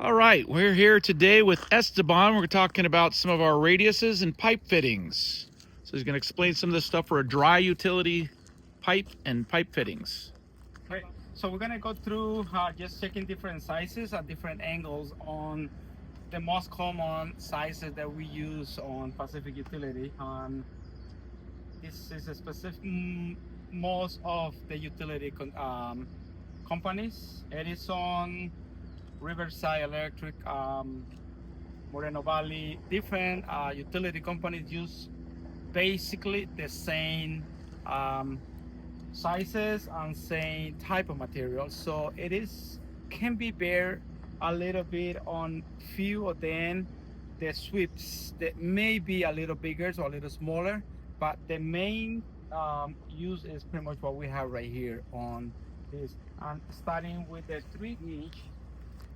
All right, we're here today with Esteban. We're talking about some of our radiuses and pipe fittings. So he's going to explain some of the stuff for a dry utility pipe and pipe fittings. Right. So we're gonna go through just checking different sizes at different angles on the most common sizes that we use on Pacific Utility. This is a specific most of the utility companies, Edison, Riverside Electric, Moreno Valley, different utility companies use basically the same sizes and same type of material. So it is can be bare a little bit on few of them. The sweeps that may be a little bigger or a little smaller, but the main use is pretty much what we have right here on this. And starting with the 3-inch,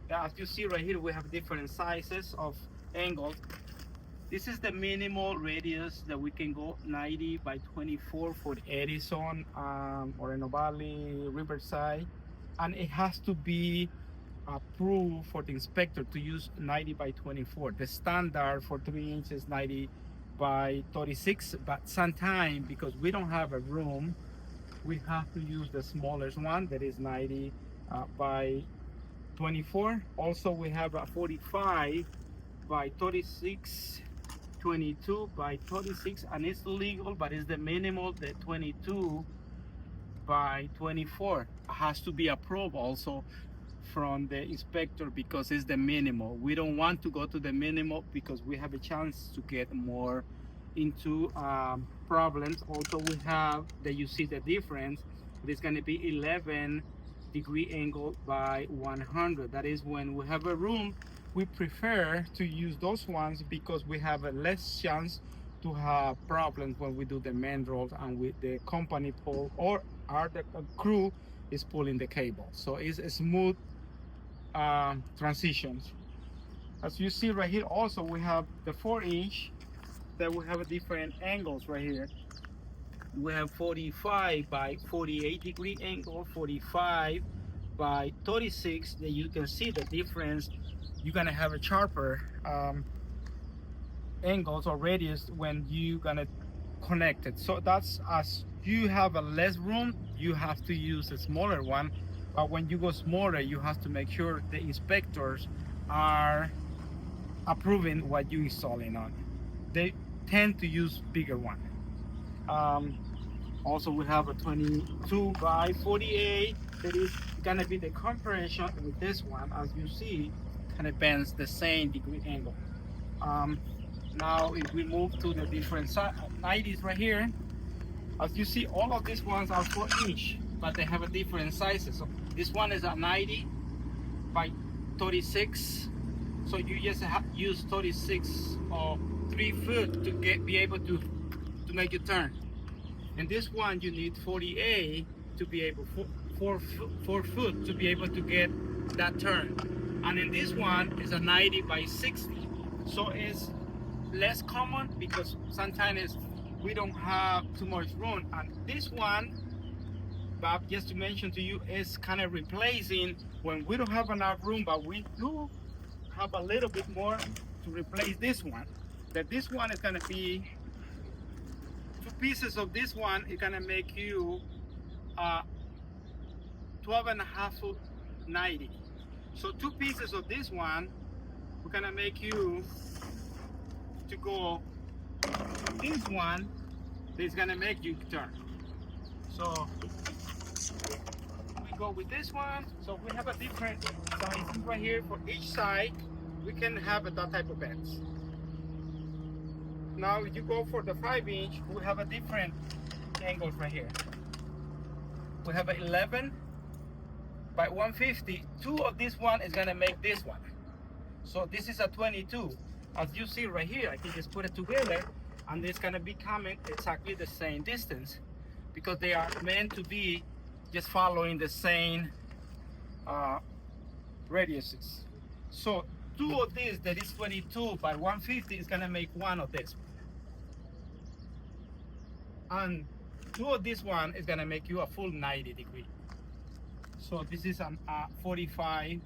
as you see right here, we have different sizes of angles. This is the minimal radius that we can go 90 by 24 for Edison, Moreno Valley, Riverside, and it has to be approved for the inspector to use 90 by 24. The standard for 3 inches 90 by 36, but sometimes because we don't have a room, we have to use the smallest one that is 90 by 24. Also, we have a 45 by 36. 22 by 36, and it's legal, but it's the minimal. The 22 by 24 has to be approved also from the inspector because it's the minimal. We don't want to go to the minimal because we have a chance to get more into problems. Also, we have that you see the difference. It's going to be 11-degree angle by 100. That is when we have a room, we prefer to use those ones because we have a less chance to have problems when we do the main rolls and with the company pull or the crew is pulling the cable. So it's a smooth transitions. As you see right here, also we have the 4-inch that we have different angles right here. We have 45 by 48-degree angle, 45 by 36, that you can see the difference. You're gonna have a sharper angles or radius when you gonna connect it. So that's as you have a less room, you have to use a smaller one. But when you go smaller, you have to make sure the inspectors are approving what you installing on. They tend to use bigger one. Also, we have a 22 by 48 that is gonna be the compression with this one. As you see, kind of bends the same degree angle. Now, if we move to the different 90s right here, as you see, all of these ones are 4-inch, but they have a different sizes. So this one is a 90 by 36. So you just use 36 or 3 foot to be able to make it turn. And this one you need 48 to be able 4 foot to be able to get that turn. And in this one is a 90 by 60. So it's less common because sometimes we don't have too much room. And this one, Bob, just to mention to you, is kind of replacing when we don't have enough room, but we do have a little bit more to replace this one. That this one is going to be 2 pieces of this one is going to make you 12.5 foot 90. So 2 pieces of this one, we're going to make you to go this one is going to make you turn. So we go with this one. So we have a different sizes right here for each side. We can have that type of bends. Now if you go for the 5-inch, we have a different angles right here. We have a 11 by 150. 2 of this one is gonna make this one. So this is a 22. As you see right here, I can just put it together and it's gonna be coming exactly the same distance because they are meant to be just following the same radiuses. So 2 of this that is 22 by 150 is gonna make 1 of this. And 2 of this one is gonna make you a full 90 degree. So this is a 45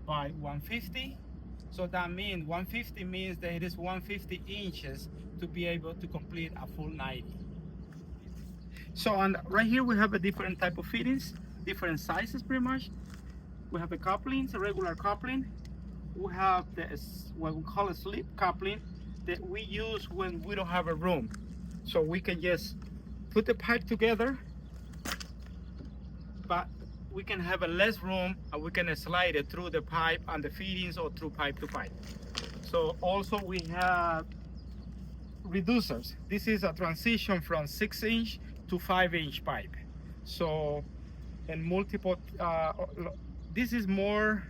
by 150. So that means 150 means that it is 150 inches to be able to complete a full 90. So on right here we have a different type of fittings, different sizes pretty much. We have a couplings, a regular coupling. We have the what we call a slip coupling that we use when we don't have a room. So we can just put the pipe together, but we can have a less room and we can slide it through the pipe and the fittings or through pipe to pipe. So also we have reducers. This is a transition from 6-inch to 5-inch pipe. So and multiple this is more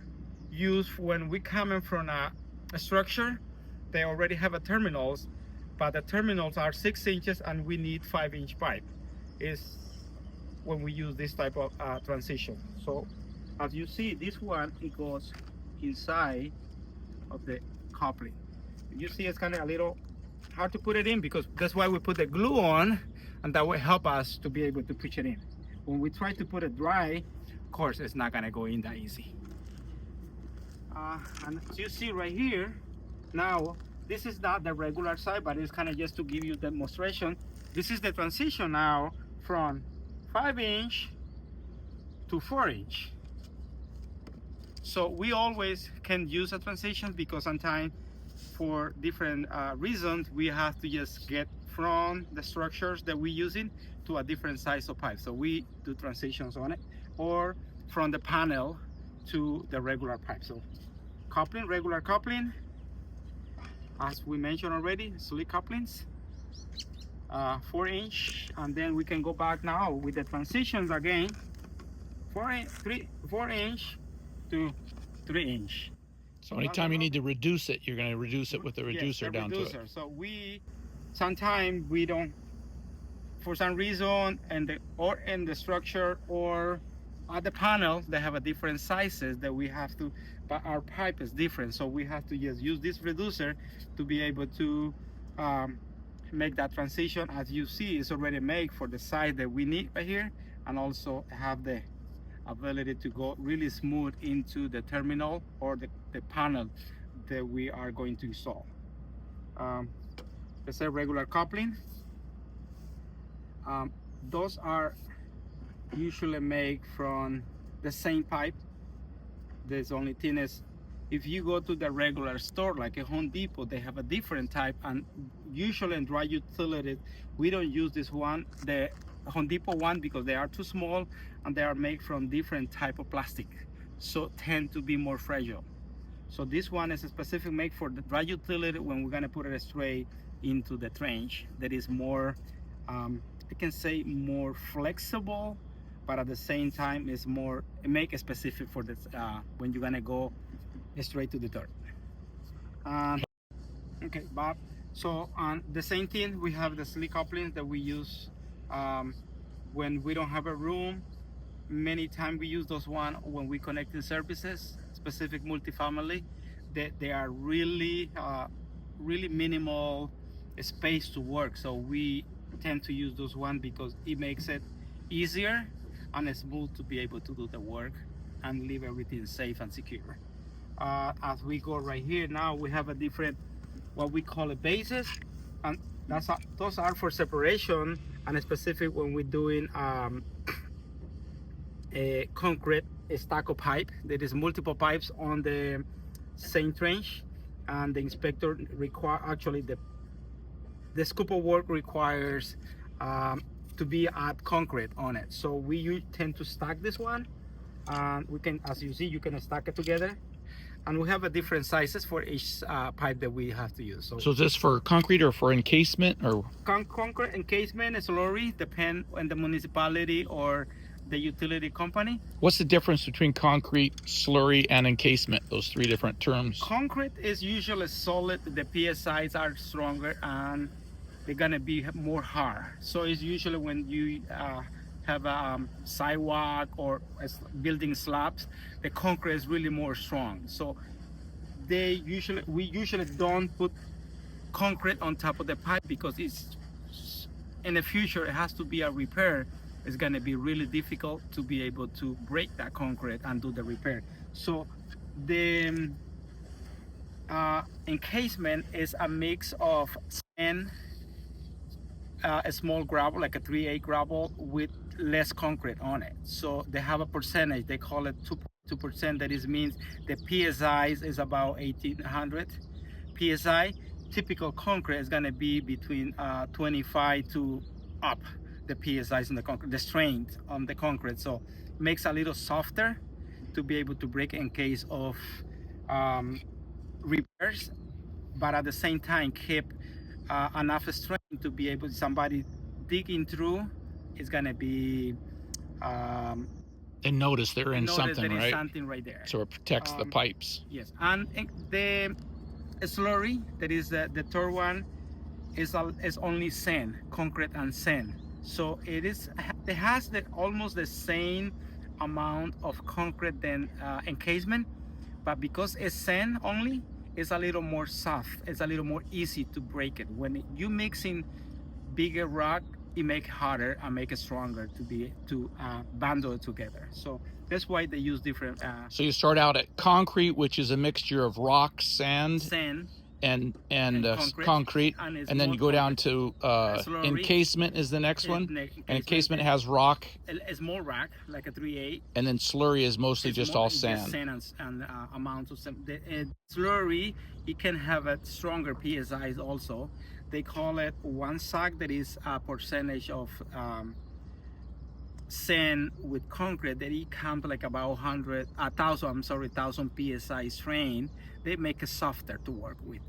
used when we coming from a structure. They already have a terminals, but the terminals are 6 inches and we need 5-inch pipe is when we use this type of transition. So as you see, this one, it goes inside of the coupling. You see it's kind of a little hard to put it in because that's why we put the glue on, and that will help us to be able to push it in. When we try to put it dry, of course it's not gonna go in that easy. And as you see right here, now this is not the regular side, but it's kind of just to give you demonstration. This is the transition now from 5-inch to 4-inch. So we always can use a transition because sometimes for different reasons we have to just get from the structures that we're using to a different size of pipe. So we do transitions on it, or from the panel to the regular pipe. So coupling, regular coupling, as we mentioned already, slip couplings, 4-inch, and then we can go back now with the transitions again, 4-inch to 3-inch. So anytime you need to reduce it, you're going to reduce it with the reducer yes, the down reducer. to it. So we sometimes we don't, for some reason, or in the structure or at the panel, they have a different sizes that we have to, but our pipe is different, so we have to just use this reducer to be able to make that transition. As you see, it's already made for the size that we need right here, and also have the ability to go really smooth into the terminal or the panel that we are going to install. Let's say regular coupling. Those are usually made from the same pipe. There's only thing is, if you go to the regular store like a Home Depot, they have a different type, and usually in dry utility we don't use this one, the Home Depot one, because they are too small and they are made from different type of plastic, so tend to be more fragile. So this one is a specific made for the dry utility when we're gonna put it straight into the trench. That is more, I can say more flexible, but at the same time is more make it specific for this when you're gonna go straight to the dirt. Okay, Bob. So on the same thing, we have the slip couplings that we use when we don't have a room. Many times we use those one when we connecting services, specific multifamily, that they are really really minimal space to work. So we tend to use those one because it makes it easier and smooth to be able to do the work and leave everything safe and secure. As we go right here now, we have a different, what we call it, bases, and those are for separation and specific when we're doing a concrete stack of pipe. There is multiple pipes on the same trench, and the inspector actually the scope of work requires to be add concrete on it. So we tend to stack this one, and we can, as you see, you can stack it together, and we have a different sizes for each pipe that we have to use. So is this for concrete or for encasement, or concrete encasement, slurry, depend on the municipality or the utility company. what's the difference between concrete, slurry, and encasement? Those three different terms. Concrete is usually solid. The PSIs are stronger and they're gonna be more hard. So it's usually when you have a sidewalk or building slabs, the concrete is really more strong. So we usually don't put concrete on top of the pipe because it's in the future it has to be a repair. It's going to be really difficult to be able to break that concrete and do the repair. So The encasement is a mix of sand, a small gravel, like a 3/8 gravel, with less concrete on it. So they have a percentage. They call it 2%. That is means the PSI is about 1800 PSI. Typical concrete is going to be between 25 to up. The PSIs in the concrete, the strength on the concrete. So makes a little softer to be able to break in case of repairs, but at the same time keep enough strength to be able somebody digging through is gonna be And notice they're in notice something, there is right? something right there. So it protects the pipes. Yes, and the slurry, that is the third one, is only sand, concrete and sand. So it has almost the same amount of concrete than encasement, but because it's sand only, it's a little more soft. It's a little more easy to break it. When you mix in bigger rock, it make it harder and make it stronger to bundle it together. So that's why they use different. So you start out at concrete, which is a mixture of rock, sand, and concrete, and then you go down to encasement is the next one. And encasement has rock. A small rock, like a 3/8. And then slurry is mostly just all sand. Just sand and amounts of sand. The slurry, it can have a stronger PSIs also. They call it one sack, that is a percentage of sand with concrete, that it comes like about 1,000 PSI strain. They make it softer to work with.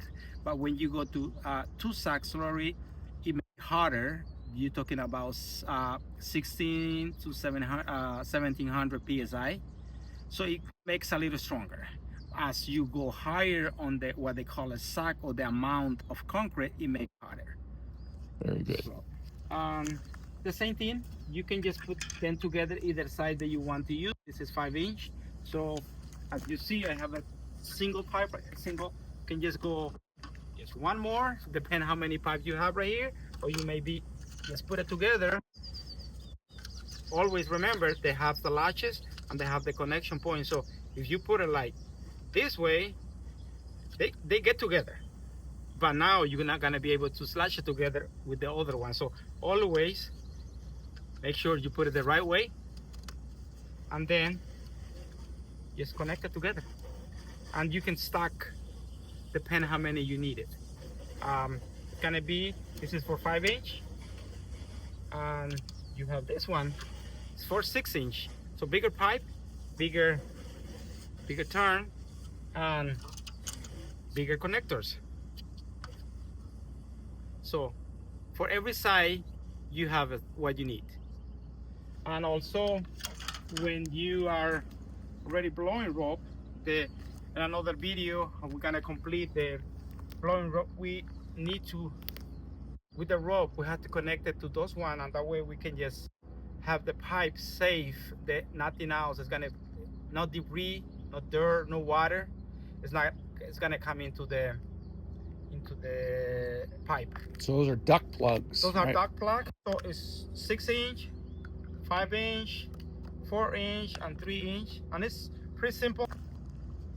But when you go to 2-sack slurry, it makes it harder. You're talking about 16 to 1700 PSI. So it makes a little stronger. As you go higher on the what they call a sack, or the amount of concrete, it makes it harder. Very good. So, the same thing, you can just put them together either side that you want to use. This is 5-inch. So as you see, I have a single pipe, you can just go just one more, depend how many pipes you have right here, or you maybe just put it together. Always remember, they have the latches and they have the connection point. So if you put it like this way, they get together. But now you're not gonna be able to slash it together with the other one. So always make sure you put it the right way, and then just connect it together. And you can stack, depend how many you need it. It's gonna be, this is for 5-inch, and you have this one, it's for 6-inch. So bigger pipe, bigger turn, and bigger connectors. So for every side, you have what you need. And also, when you are already blowing rope, in another video, we're gonna complete the blowing rope. We need to, with the rope, we have to connect it to those one, and that way we can just have the pipe safe. That nothing else is gonna, no debris, no dirt, no water. It's gonna come into the pipe. So those are duct plugs. Those are duct plugs. So it's 6-inch, 5-inch, 4-inch, and 3-inch, and it's pretty simple.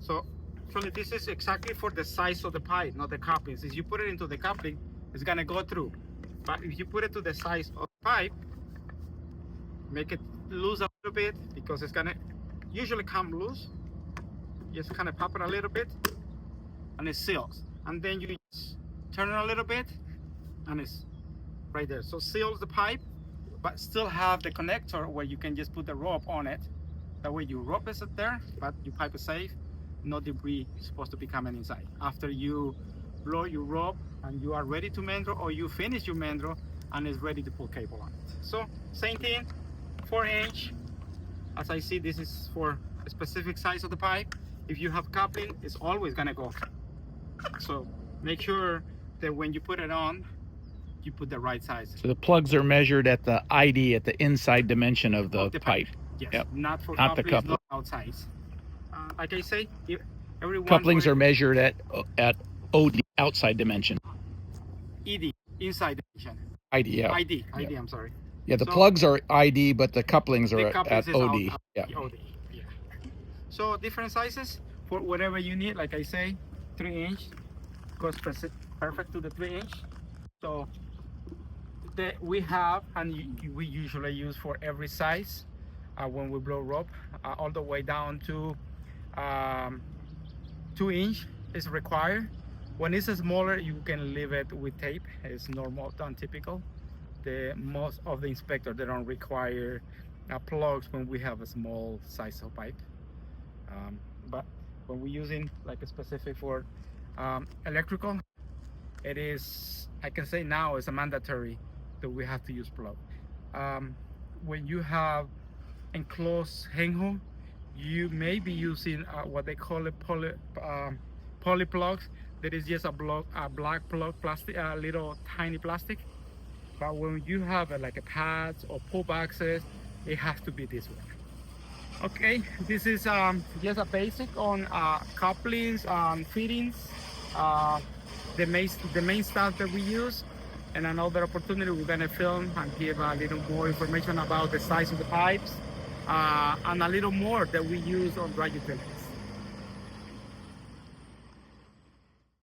So actually, this is exactly for the size of the pipe, not the couplings. If you put it into the coupling, it's gonna go through. But if you put it to the size of the pipe, make it loose a little bit, because it's gonna usually come loose. Just kind of pop it a little bit, and it seals. And then you just turn it a little bit, and it's right there. So seals the pipe, but still have the connector where you can just put the rope on it. That way your rope is up there, but your pipe is safe. No debris is supposed to be coming inside. After you blow your rope and you are ready to mandrel, or you finish your mandrel and it's ready to pull cable on it. So same thing, 4-inch. As I see, this is for a specific size of the pipe. If you have coupling, it's always gonna go. So make sure that when you put it on, you put the right size. So the plugs are measured at the ID, at the inside dimension of the pipe. Yes, yep. Not for not couplings, the coupling. not outside. Like I say, everyone. Couplings are measured at OD, outside dimension. ED, inside dimension. ID, yeah. ID, yeah. I'm sorry. Yeah, the plugs are ID, but the couplings are at OD. Yeah. OD, yeah. So different sizes. for whatever you need. Like I say, 3-inch goes perfect to the 3-inch. So we have, and we usually use for every size when we blow rope, all the way down to 2-inch is required. When it's smaller, you can leave it with tape. It's normal, untypical. Most of the inspectors, they don't require plugs when we have a small size of pipe. But when we're using like a specific for electrical, it is, I can say now, it's a mandatory that we have to use plug. When you have enclosed hang hole, you may be using what they call it poly plugs. That is just a black plug, plastic, little tiny plastic. But when you have like a pads or pull boxes, it has to be this one. Okay, this is just a basic on couplings, fittings, uh, the main stuff that we use. And another opportunity, we're gonna film and give a little more information about the size of the pipes and a little more that we use on dry utilities.